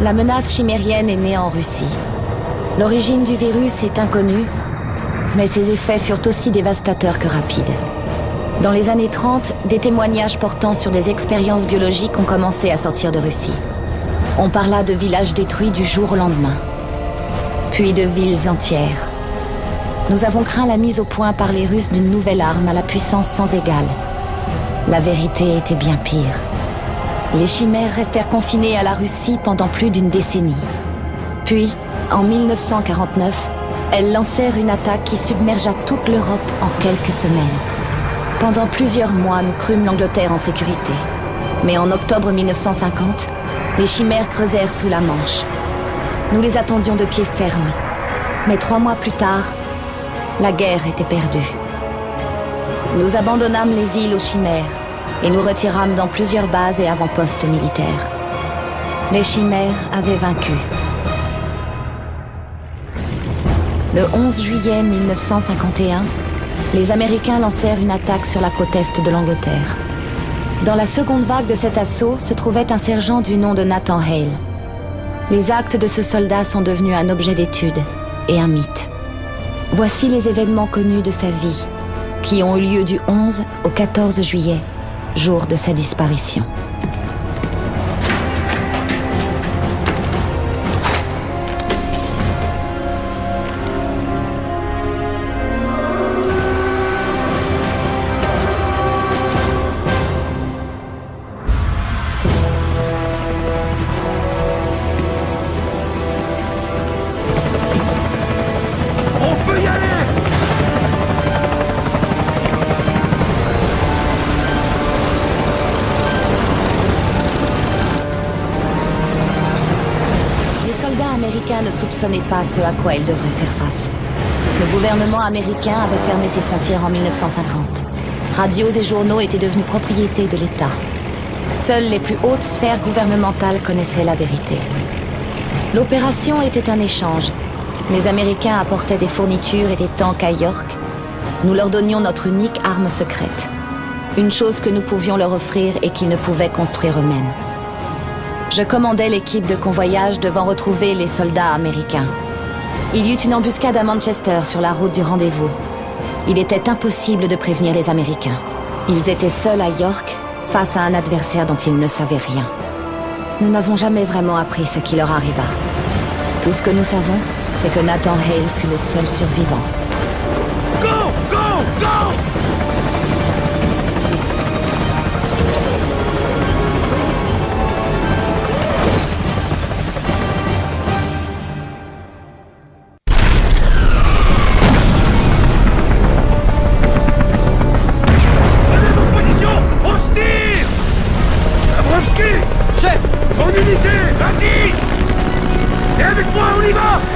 La menace chimérienne est née en Russie. L'origine du virus est inconnue, mais ses effets furent aussi dévastateurs que rapides. Dans les années 30, des témoignages portant sur des expériences biologiques ont commencé à sortir de Russie. On parla de villages détruits du jour au lendemain, puis de villes entières. Nous avons craint la mise au point par les Russes d'une nouvelle arme à la puissance sans égale. La vérité était bien pire. Les chimères restèrent confinées à la Russie pendant plus d'une décennie. Puis, en 1949, elles lancèrent une attaque qui submergea toute l'Europe en quelques semaines. Pendant plusieurs mois, nous crûmes l'Angleterre en sécurité. Mais en octobre 1950, les chimères creusèrent sous la Manche. Nous les attendions de pied ferme. Mais 3 mois plus tard, la guerre était perdue. Nous abandonnâmes les villes aux chimères et nous retirâmes dans plusieurs bases et avant-postes militaires. Les chimères avaient vaincu. Le 11 juillet 1951, les Américains lancèrent une attaque sur la côte est de l'Angleterre. Dans la seconde vague de cet assaut se trouvait un sergent du nom de Nathan Hale. Les actes de ce soldat sont devenus un objet d'étude et un mythe. Voici les événements connus de sa vie, qui ont eu lieu du 11 au 14 juillet, jour de sa disparition. Ne soupçonnait pas ce à quoi il devrait faire face. Le gouvernement américain avait fermé ses frontières en 1950. Radios et journaux étaient devenus propriété de l'État. Seules les plus hautes sphères gouvernementales connaissaient la vérité. L'opération était un échange. Les Américains apportaient des fournitures et des tanks à York. Nous leur donnions notre unique arme secrète. Une chose que nous pouvions leur offrir et qu'ils ne pouvaient construire eux-mêmes. Je commandais l'équipe de convoyage devant retrouver les soldats américains. Il y eut une embuscade à Manchester sur la route du rendez-vous. Il était impossible de prévenir les Américains. Ils étaient seuls à York, face à un adversaire dont ils ne savaient rien. Nous n'avons jamais vraiment appris ce qui leur arriva. Tout ce que nous savons, c'est que Nathan Hale fut le seul survivant. Go! Go! Go! Chef! En unité! Vas-y! Et avec moi, on y va!